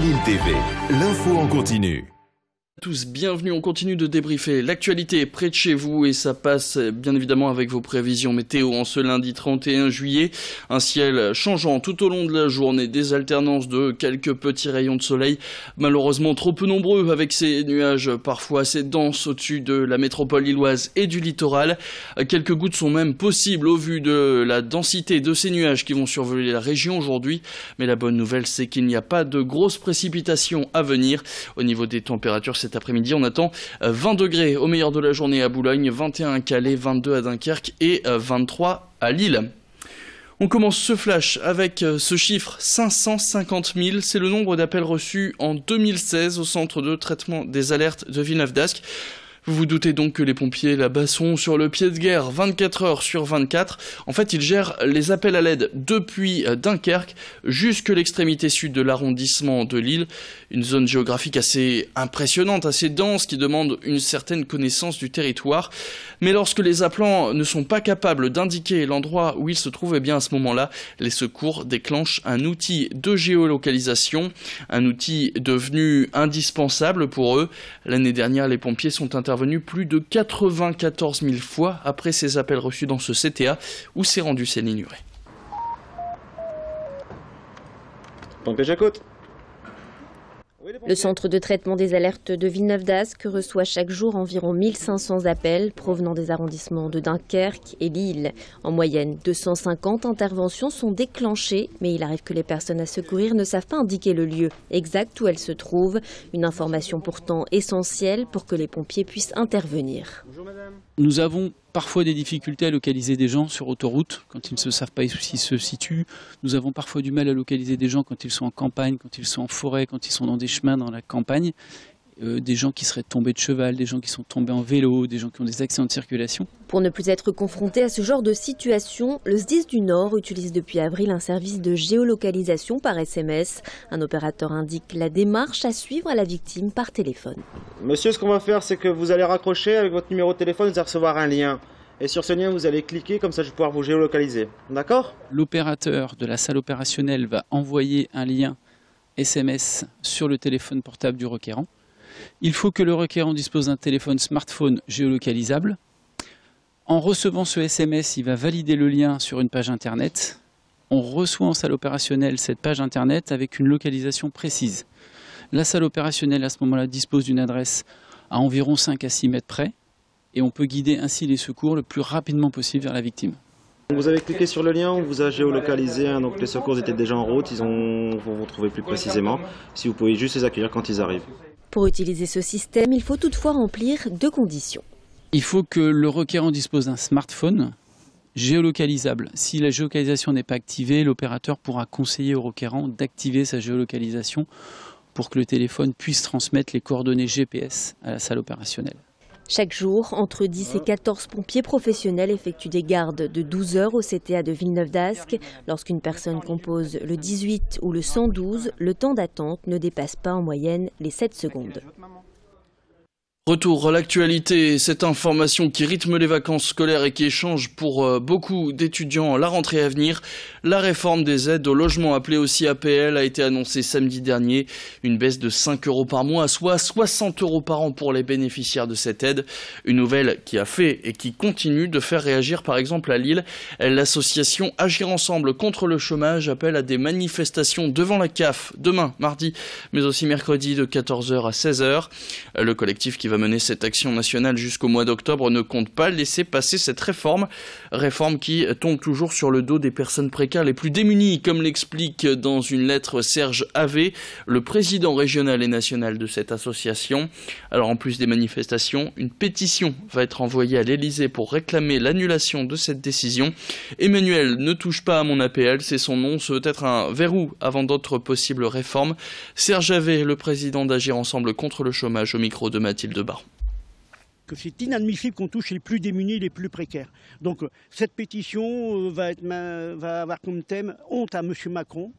Lille TV, l'info en continu. Tous, bienvenue, on continue de débriefer l'actualité près de chez vous et ça passe bien évidemment avec vos prévisions météo en ce lundi 31 juillet. Un ciel changeant tout au long de la journée, des alternances de quelques petits rayons de soleil, malheureusement trop peu nombreux avec ces nuages parfois assez denses au-dessus de la métropole lilloise et du littoral. Quelques gouttes sont même possibles au vu de la densité de ces nuages qui vont survoler la région aujourd'hui. Mais la bonne nouvelle, c'est qu'il n'y a pas de grosses précipitations à venir. Au niveau des températures, cet après-midi, on attend 20 degrés au meilleur de la journée à Boulogne, 21 à Calais, 22 à Dunkerque et 23 à Lille. On commence ce flash avec ce chiffre, 550 000. C'est le nombre d'appels reçus en 2016 au centre de traitement des alertes de Villeneuve-d'Ascq. Vous vous doutez donc que les pompiers là-bas sont sur le pied de guerre 24 heures sur 24. En fait, ils gèrent les appels à l'aide depuis Dunkerque jusque l'extrémité sud de l'arrondissement de Lille. Une zone géographique assez impressionnante, assez dense, qui demande une certaine connaissance du territoire. Mais lorsque les appelants ne sont pas capables d'indiquer l'endroit où ils se trouvent, eh bien à ce moment-là, les secours déclenchent un outil de géolocalisation, un outil devenu indispensable pour eux. L'année dernière, les pompiers sont intervenus plus de 94 000 fois après ces appels reçus dans ce CTA où s'est rendu Céline Huret. Pompier Jacotte. Le centre de traitement des alertes de Villeneuve-d'Ascq reçoit chaque jour environ 1500 appels provenant des arrondissements de Dunkerque et Lille. En moyenne, 250 interventions sont déclenchées, mais il arrive que les personnes à secourir ne savent pas indiquer le lieu exact où elles se trouvent. Une information pourtant essentielle pour que les pompiers puissent intervenir. Bonjour madame. Nous avons parfois des difficultés à localiser des gens sur autoroute quand ils ne savent pas où ils se situent. Nous avons parfois du mal à localiser des gens quand ils sont en campagne, quand ils sont en forêt, quand ils sont dans des chemins dans la campagne. Des gens qui seraient tombés de cheval, des gens qui sont tombés en vélo, des gens qui ont des accidents de circulation. Pour ne plus être confronté à ce genre de situation, le SDIS du Nord utilise depuis avril un service de géolocalisation par SMS. Un opérateur indique la démarche à suivre à la victime par téléphone. Monsieur, ce qu'on va faire, c'est que vous allez raccrocher avec votre numéro de téléphone, vous allez recevoir un lien. Et sur ce lien, vous allez cliquer, comme ça je vais pouvoir vous géolocaliser. D'accord ? L'opérateur de la salle opérationnelle va envoyer un lien SMS sur le téléphone portable du requérant. Il faut que le requérant dispose d'un téléphone smartphone géolocalisable. En recevant ce SMS, il va valider le lien sur une page internet. On reçoit en salle opérationnelle cette page internet avec une localisation précise. La salle opérationnelle à ce moment-là dispose d'une adresse à environ 5 à 6 mètres près et on peut guider ainsi les secours le plus rapidement possible vers la victime. Vous avez cliqué sur le lien, on vous a géolocalisé, donc les secours étaient déjà en route, vont vous retrouver plus précisément. Si vous pouvez juste les accueillir quand ils arrivent. Pour utiliser ce système, il faut toutefois remplir deux conditions. Il faut que le requérant dispose d'un smartphone géolocalisable. Si la géolocalisation n'est pas activée, l'opérateur pourra conseiller au requérant d'activer sa géolocalisation pour que le téléphone puisse transmettre les coordonnées GPS à la salle opérationnelle. Chaque jour, entre 10 et 14 pompiers professionnels effectuent des gardes de 12 heures au CTA de Villeneuve-d'Ascq. Lorsqu'une personne compose le 18 ou le 112, le temps d'attente ne dépasse pas en moyenne les 7 secondes. Retour à l'actualité, cette information qui rythme les vacances scolaires et qui échange pour beaucoup d'étudiants la rentrée à venir. La réforme des aides au logement, appelée aussi APL, a été annoncée samedi dernier. Une baisse de 5 € par mois, soit 60 € par an pour les bénéficiaires de cette aide. Une nouvelle qui a fait et qui continue de faire réagir par exemple à Lille. L'association Agir Ensemble contre le chômage appelle à des manifestations devant la CAF demain, mardi, mais aussi mercredi de 14 h à 16 h. Le collectif qui va mener cette action nationale jusqu'au mois d'octobre ne compte pas laisser passer cette réforme qui tombe toujours sur le dos des personnes précaires les plus démunies, comme l'explique dans une lettre Serge Havé, le président régional et national de cette association. Alors en plus des manifestations, une pétition va être envoyée à l'Elysée pour réclamer l'annulation de cette décision. Emmanuel ne touche pas à mon APL, c'est son nom, ce peut être un verrou avant d'autres possibles réformes. Serge Havé, le président d'Agir Ensemble contre le chômage, au micro de Mathilde Baron. Que c'est inadmissible qu'on touche les plus démunis, les plus précaires. Donc cette pétition va avoir comme thème « Honte à M. Macron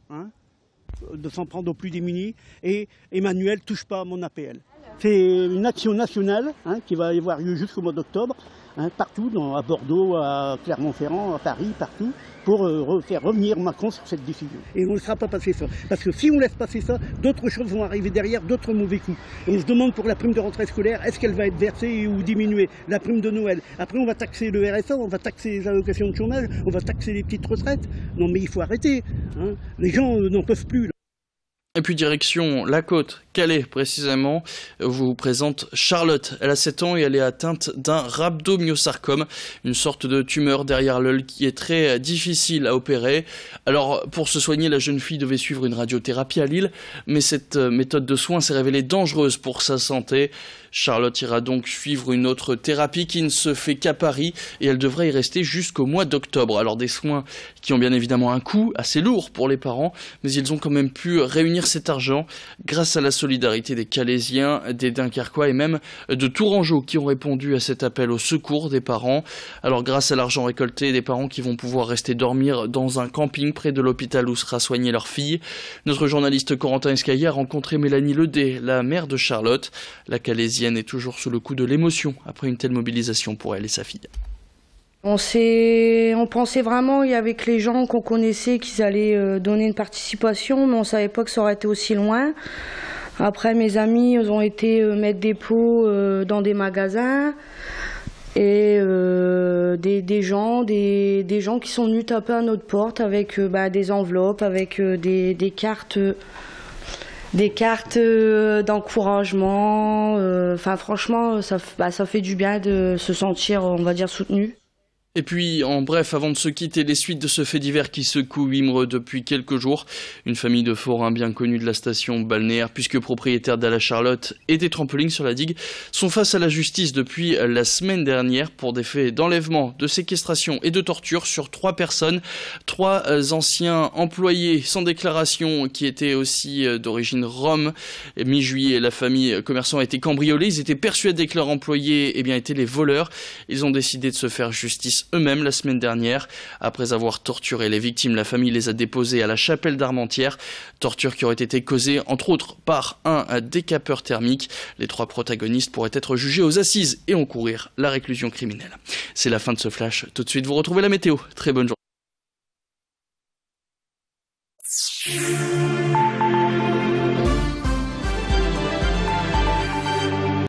de s'en prendre aux plus démunis » et « Emmanuel, touche pas à mon APL ». C'est une action nationale qui va avoir lieu jusqu'au mois d'octobre hein, partout, à Bordeaux, à Clermont-Ferrand, à Paris, partout, pour faire revenir Macron sur cette décision. Et on ne laissera pas passer ça. Parce que si on laisse passer ça, d'autres choses vont arriver derrière, d'autres mauvais coups. Et on se demande pour la prime de rentrée scolaire, est-ce qu'elle va être versée ou diminuée? La prime de Noël. Après, on va taxer le RSA, on va taxer les allocations de chômage, on va taxer les petites retraites. Non mais il faut arrêter. Hein. Les gens n'en peuvent plus. Là. Et puis direction la côte, Calais précisément, vous présente Charlotte. Elle a 7 ans et elle est atteinte d'un rhabdomyosarcome, une sorte de tumeur derrière l'œil qui est très difficile à opérer. Alors pour se soigner, la jeune fille devait suivre une radiothérapie à Lille, mais cette méthode de soins s'est révélée dangereuse pour sa santé. Charlotte ira donc suivre une autre thérapie qui ne se fait qu'à Paris et elle devrait y rester jusqu'au mois d'octobre. Alors des soins qui ont bien évidemment un coût assez lourd pour les parents, mais ils ont quand même pu réunir cet argent grâce à la solidarité des Calaisiens, des Dunkerquois et même de Tourangeau qui ont répondu à cet appel au secours des parents. Alors grâce à l'argent récolté, des parents qui vont pouvoir rester dormir dans un camping près de l'hôpital où sera soignée leur fille. Notre journaliste Corentin Escaillé a rencontré Mélanie Ledet, la mère de Charlotte. La Calaisienne est toujours sous le coup de l'émotion après une telle mobilisation pour elle et sa fille. On pensait vraiment, avec les gens qu'on connaissait, qu'ils allaient donner une participation, mais on savait pas que ça aurait été aussi loin. Après, mes amis ils ont été mettre des pots dans des magasins et des gens qui sont venus taper à notre porte avec des enveloppes, avec des cartes. Des cartes d'encouragement, franchement, ça fait du bien de se sentir, on va dire, soutenu. Et puis, en bref, avant de se quitter, les suites de ce fait divers qui secoue Wimereux depuis quelques jours. Une famille de forains bien connue de la station balnéaire, puisque propriétaire d'Ala Charlotte et des trampolines sur la digue, sont face à la justice depuis la semaine dernière pour des faits d'enlèvement, de séquestration et de torture sur 3 personnes. 3 anciens employés sans déclaration qui étaient aussi d'origine rome. Mi-juillet, la famille commerçant a été cambriolée. Ils étaient persuadés que leurs employés étaient les voleurs. Ils ont décidé de se faire justice eux-mêmes la semaine dernière. Après avoir torturé les victimes, la famille les a déposées à la chapelle d'Armentières. Torture qui aurait été causée entre autres par un décapeur thermique. Les 3 protagonistes pourraient être jugés aux assises et encourir la réclusion criminelle. C'est la fin de ce flash. Tout de suite, vous retrouvez la météo. Très bonne journée.